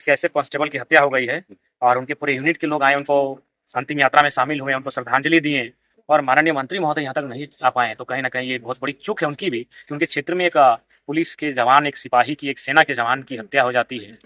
CISF constable की हत्या हो गई है और उनके पूरे यूनिट के लोग आए, उनको अंतिम यात्रा में शामिल हुए, उनको श्रद्धांजलि दिए और माननीय मंत्री महोदय यहाँ तक नहीं आ पाए। तो कहीं ना कहीं ये बहुत बड़ी चूक है उनकी भी कि उनके क्षेत्र में एक पुलिस के जवान, एक सिपाही की, एक सेना के जवान की हत्या हो जाती है।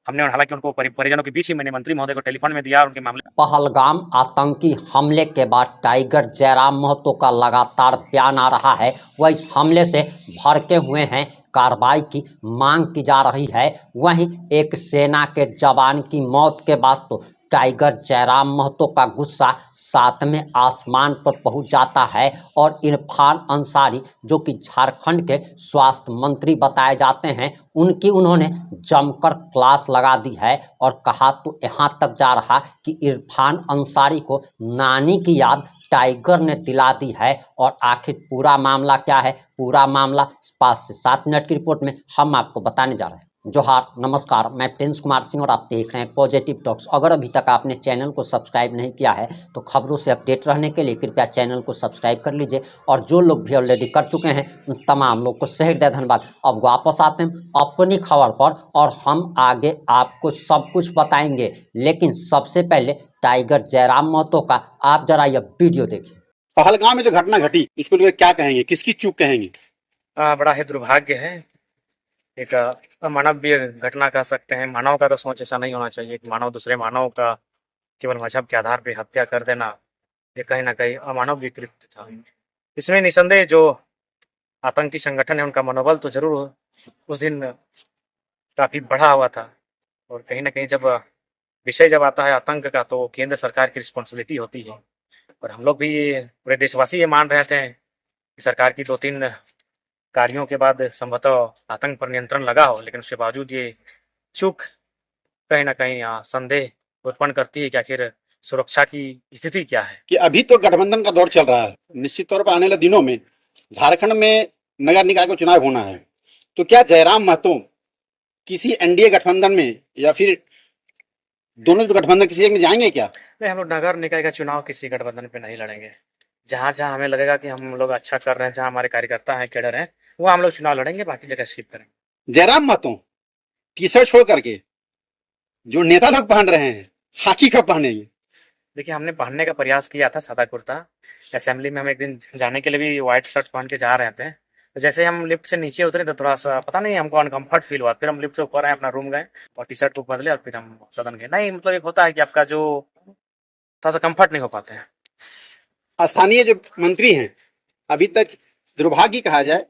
हमने हालांकि उनको परिजनों के बीच ही मैंने मंत्री महोदय को टेलीफोन में दिया और उनके मामले। पहलगाम आतंकी हमले के बाद टाइगर जयराम महतो का लगातार बयान आ रहा है, वह इस हमले से भड़के हुए हैं, कार्रवाई की मांग की जा रही है। वहीं एक सेना के जवान की मौत के बाद तो टाइगर जयराम महतो का गुस्सा सातवें आसमान पर पहुंच जाता है और इरफान अंसारी, जो कि झारखंड के स्वास्थ्य मंत्री बताए जाते हैं, उनकी उन्होंने जमकर क्लास लगा दी है और कहा तो यहाँ तक जा रहा कि इरफान अंसारी को नानी की याद टाइगर ने दिला दी है। और आखिर पूरा मामला क्या है, पूरा मामला 5 से 7 मिनट की रिपोर्ट में हम आपको बताने जा रहे हैं। जोहार, नमस्कार, मैं प्रिंस कुमार सिंह और आप देख रहे हैं पॉजिटिव टॉक्स। अगर अभी तक आपने चैनल को सब्सक्राइब नहीं किया है तो खबरों से अपडेट रहने के लिए कृपया चैनल को सब्सक्राइब कर लीजिए और जो लोग भी ऑलरेडी कर चुके हैं उन तमाम लोग को सहृदय धन्यवाद। अब वापस आते हैं अपनी खबर पर और हम आगे आपको सब कुछ बताएंगे, लेकिन सबसे पहले टाइगर जयराम महतो का आप जरा यह वीडियो देखिए। पहलगाम में जो घटना घटी, इसको लेकर क्या कहेंगे, किसकी चूक कहेंगे? बड़ा ही दुर्भाग्य है, एक अमानवीय घटना कह सकते हैं। मानव का तो सोच ऐसा नहीं होना चाहिए कि मानव दूसरे मानव का केवल मजहब के आधार पर हत्या कर देना, ये कहीं ना कहीं अमानवीय कृत्य था। इसमें निसंदेह जो आतंकी संगठन है उनका मनोबल तो जरूर उस दिन काफी बढ़ा हुआ था और कहीं ना कहीं जब विषय जब आता है आतंक का तो केंद्र सरकार की रिस्पॉन्सिबिलिटी होती है। और हम लोग भी पूरे देशवासी ये मान रहे थे कि सरकार की 2-3 कार्यों के बाद संभवतः आतंक पर नियंत्रण लगा हो, लेकिन उसके बावजूद ये चूक कहीं ना कहीं संदेह उत्पन्न करती है कि आखिर सुरक्षा की स्थिति क्या है। कि अभी तो गठबंधन का दौर चल रहा है, निश्चित तौर पर आने वाले दिनों में झारखंड में नगर निकाय का चुनाव होना है, तो क्या जयराम महतो किसी एनडीए गठबंधन में या फिर दोनों गठबंधन किसी एक में जाएंगे क्या? नहीं, हम लोग नगर निकाय का चुनाव किसी गठबंधन पे नहीं लड़ेंगे। जहाँ जहाँ हमें लगेगा कि हम लोग अच्छा कर रहे हैं, जहाँ हमारे कार्यकर्ता हैं, कैडर हैं, वो हम लोग चुनाव लड़ेंगे, बाकी जगह स्किप करेंगे। जयराम महतो टी शर्ट छोड़ करके जो नेता लोग पहन रहे हैं, खाकी कब पहनेंगे? देखिए, हमने पहनने का प्रयास किया था सादा कुर्ता। असेंबली में हम एक दिन जाने के लिए भी व्हाइट शर्ट पहन के जा रहे थे, तो जैसे हम लिफ्ट से नीचे उतरे तो थोड़ा सा पता नहीं हमको अनकंफर्ट फील हुआ। फिर हम लिफ्ट से ऊपर आए, अपना रूम गए और टी शर्ट को बदले और फिर हम सदन गए। नहीं, मतलब एक होता है कि आपका जो थोड़ा सा कंफर्ट नहीं हो पाते हैं। स्थानीय जो मंत्री हैं, अभी तक दुर्भाग्य कहा जाए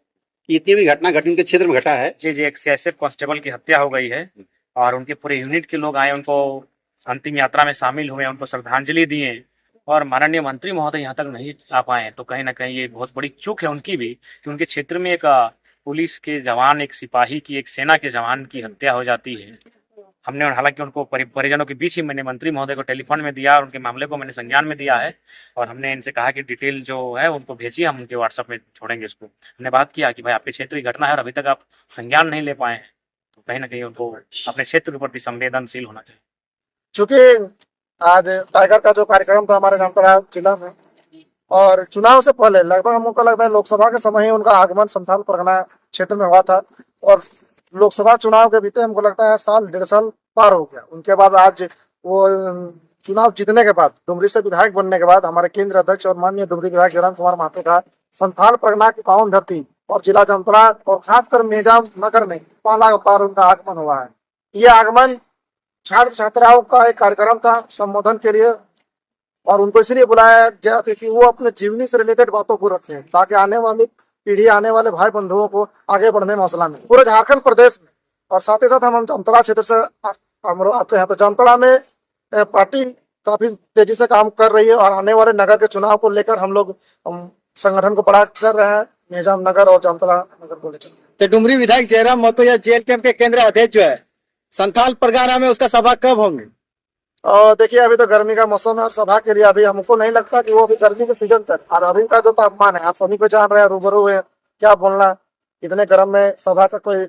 कि इतनी भी घटना घटी उनके क्षेत्र में घटा है। जी, एक सीआईएसएफ कांस्टेबल की हत्या हो गई है और उनके पूरे यूनिट के लोग आए, उनको अंतिम यात्रा में शामिल हुए, उनको श्रद्धांजलि दिए और माननीय मंत्री महोदय यहाँ तक नहीं आ पाए। तो कहीं ना कहीं ये बहुत बड़ी चूक है उनकी भी कि उनके क्षेत्र में एक पुलिस के जवान, एक सिपाही की, एक सेना के जवान की हत्या हो जाती है। हमने हालांकि उनको परिजनों के बीच ही मैंने मंत्री महोदय को टेलीफोन में दिया और उनके मामले को मैंने संज्ञान में दिया है और हमने इनसे कहा कि डिटेल जो है उनको भेजिए, हम उनके व्हाट्सएप में छोड़ेंगे इसको। हमने बात किया कि भाई आपके क्षेत्र की घटना है और अभी तक आप संज्ञान नहीं ले पाए हैं, तो कहीं ना कहीं उनको अपने क्षेत्र के प्रति संवेदनशील होना चाहिए। चूंकि आज टाइगर का जो कार्यक्रम था हमारे जामताड़ा जिला में, और चुनाव से पहले लगभग हमको लगता है लोकसभा के समय ही उनका आगमन संथाल परगना क्षेत्र में हुआ था और लोकसभा चुनाव के बीते हमको लगता है 1.5 साल पार हो गया। उनके बाद आज वो चुनाव जीतने के बाद, डुमरी से विधायक बनने के बाद, हमारे केंद्र अध्यक्ष और माननीय डुमरी विधायक जयराम कुमार महतो का संथाल परगना की पावन धरती और जिला जामताड़ा और खासकर मेजाम नगर में पहला बार उनका आगमन हुआ है। ये आगमन छात्र छात्राओं का एक कार्यक्रम था संबोधन के लिए और उनको इसलिए बुलाया गया था कि वो अपने जीवनी से रिलेटेड बातों को रखें ताकि आने वाली पीढ़ी, आने वाले भाई बंधुओं को आगे बढ़ने में हौसला मिले पूरे झारखंड प्रदेश में। और साथ ही साथ हम जामताड़ा क्षेत्र से हम आते हैं, तो जामताड़ा में पार्टी काफी तेजी से काम कर रही है और आने वाले नगर के चुनाव को लेकर हम लोग संगठन को बड़ा कर रहे हैं, निजाम नगर और जामताड़ा नगर को लेकर। तो डुमरी विधायक जयराम महतो या जेल कैंप के केंद्र अध्यक्ष जो है संथाल परगना में, उसका सभा कब होंगे? और देखिए, अभी तो गर्मी का मौसम है और सभा के लिए अभी हमको नहीं लगता कि वो अभी गर्मी के सीजन तक, और अभी का जो तापमान है आप सभी को जान रहे हैं, रूबरू है, क्या बोलना, इतने गर्म में सभा का कोई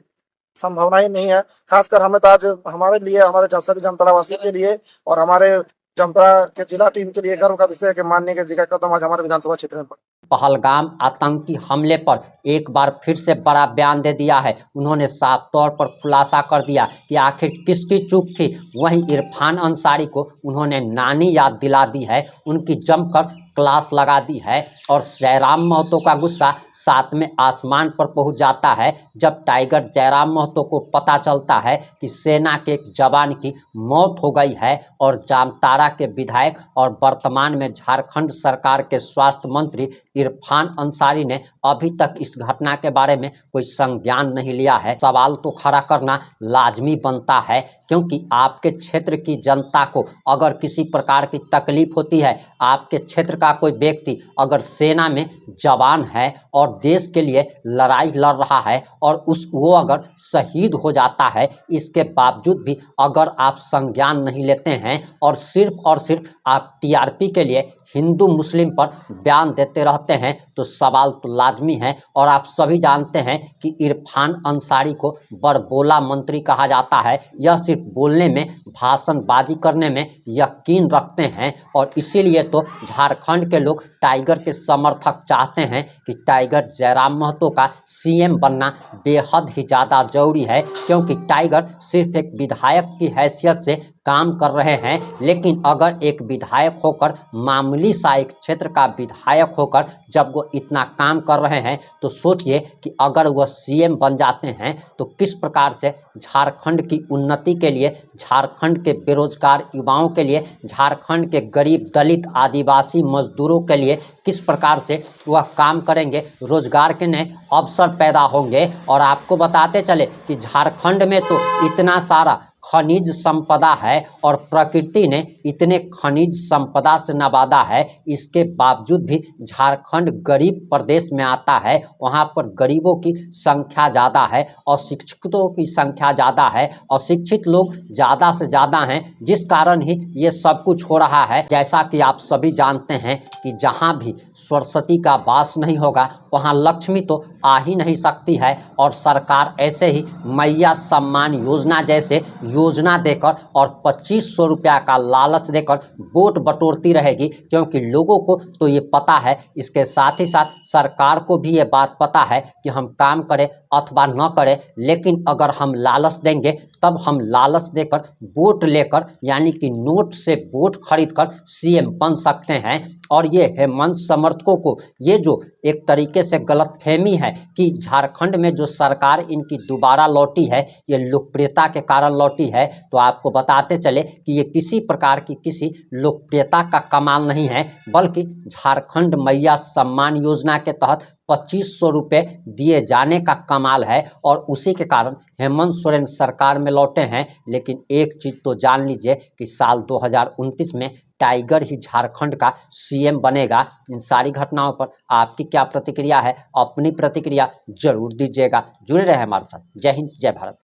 संभावना ही नहीं है। खासकर हमें तो आज हमारे लिए, हमारे सभी जामताड़ा वासी के लिए और हमारे जामताड़ा के जिला टीम के लिए गर्व का विषय है कि माननीय जी का कदम आज हमारे विधानसभा क्षेत्र में पहलगाम आतंकी हमले पर एक बार फिर से बड़ा बयान दे दिया है। उन्होंने साफ तौर पर खुलासा कर दिया कि आखिर किसकी चूक थी। वहीं इरफान अंसारी को उन्होंने नानी याद दिला दी है, उनकी जमकर क्लास लगा दी है। और जयराम महतो का गुस्सा सातवें आसमान पर पहुंच जाता है जब टाइगर जयराम महतो को पता चलता है कि सेना के एक जवान की मौत हो गई है और जामताड़ा के विधायक और वर्तमान में झारखंड सरकार के स्वास्थ्य मंत्री इरफान अंसारी ने अभी तक इस घटना के बारे में कोई संज्ञान नहीं लिया है। सवाल तो खड़ा करना लाजमी बनता है, क्योंकि आपके क्षेत्र की जनता को अगर किसी प्रकार की तकलीफ होती है, आपके क्षेत्र का कोई व्यक्ति अगर सेना में जवान है और देश के लिए लड़ाई लड़ रहा है और वो अगर शहीद हो जाता है, इसके बावजूद भी अगर आप संज्ञान नहीं लेते हैं और सिर्फ आप टीआरपी के लिए हिंदू मुस्लिम पर बयान देते रहते हैं, तो सवाल तो लाजमी है। और आप सभी जानते हैं कि इरफान अंसारी को बड़बोला मंत्री कहा जाता है। यह सिर्फ बोलने में, भाषणबाजी करने में यकीन रखते हैं और इसीलिए तो झारखंड के लोग टाइगर के समर्थक चाहते हैं कि टाइगर जयराम महतो का सीएम बनना बेहद ही ज़्यादा जरूरी है, क्योंकि टाइगर सिर्फ एक विधायक की हैसियत से काम कर रहे हैं। लेकिन अगर एक विधायक होकर, मामूली सा एक क्षेत्र का विधायक होकर जब वो इतना काम कर रहे हैं, तो सोचिए कि अगर वह सीएम बन जाते हैं तो किस प्रकार से झारखंड की उन्नति के लिए, झारखंड के बेरोजगार युवाओं के लिए, झारखंड के गरीब दलित आदिवासी मजदूरों के लिए किस प्रकार से वह काम करेंगे, रोजगार के नए अवसर पैदा होंगे। और आपको बताते चले कि झारखंड में तो इतना सारा खनिज संपदा है और प्रकृति ने इतने खनिज संपदा से नवाजा है, इसके बावजूद भी झारखंड गरीब प्रदेश में आता है। वहाँ पर गरीबों की संख्या ज़्यादा है, अशिक्षितों की संख्या ज़्यादा है, अशिक्षित लोग ज़्यादा से ज़्यादा हैं, जिस कारण ही ये सब कुछ हो रहा है। जैसा कि आप सभी जानते हैं कि जहाँ भी सरस्वती का वास नहीं होगा वहाँ लक्ष्मी तो आ ही नहीं सकती है। और सरकार ऐसे ही मैया सम्मान योजना जैसे योजना देकर और 2500 रुपया का लालच देकर वोट बटोरती रहेगी, क्योंकि लोगों को तो ये पता है, इसके साथ ही साथ सरकार को भी ये बात पता है कि हम काम करें अथवा न करें, लेकिन अगर हम लालच देंगे तब हम लालच देकर वोट लेकर, यानी कि नोट से वोट खरीदकर सीएम बन सकते हैं। और ये हेमंत समर्थकों को ये जो एक तरीके से गलतफहमी है कि झारखंड में जो सरकार इनकी दोबारा लौटी है ये लोकप्रियता के कारण लौटी है, तो आपको बताते चले कि ये किसी प्रकार की किसी लोकप्रियता का कमाल नहीं है, बल्कि झारखंड मैया सम्मान योजना के तहत 2500 रुपये दिए जाने का कमाल है और उसी के कारण हेमंत सोरेन सरकार में लौटे हैं। लेकिन एक चीज़ तो जान लीजिए कि साल 2029 में टाइगर ही झारखंड का सीएम बनेगा। इन सारी घटनाओं पर आपकी क्या प्रतिक्रिया है? अपनी प्रतिक्रिया जरूर दीजिएगा। जुड़े रहे हमारे साथ। जय हिंद, जय भारत।